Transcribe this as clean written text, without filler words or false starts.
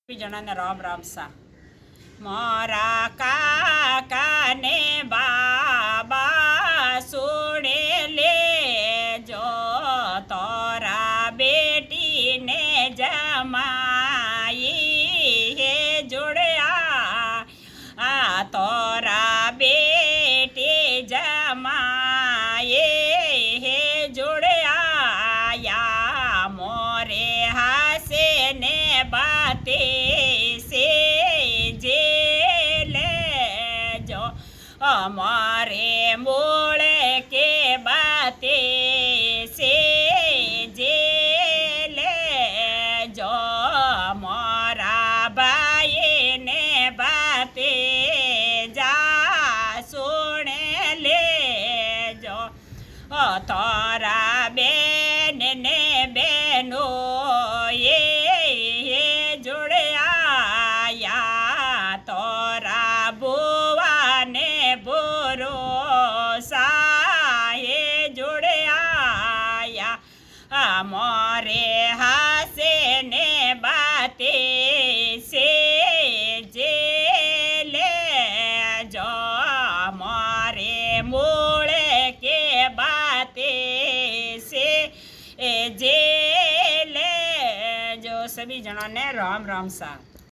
जणाने राम राम सा मोरा काका ने बाबा सुने ले जो तोरा बेटी ने जमाई हे जुड़या आ तोरा बेटी जमाए हे जुड़या या मोरे हासे ने बाते से जेले जो हमारे मूल के बाते से जेले जो हमारा भाई ने बाते जा सुन ले जो तोरा बेन ने बेनो ये जुड़या या तोरा बुआ ने बुरो साहे जुड़या या मोरे हासे ने बाते से जेले जो मोरे मूल के बाते से जेले जो सभी जणों ने राम राम सा।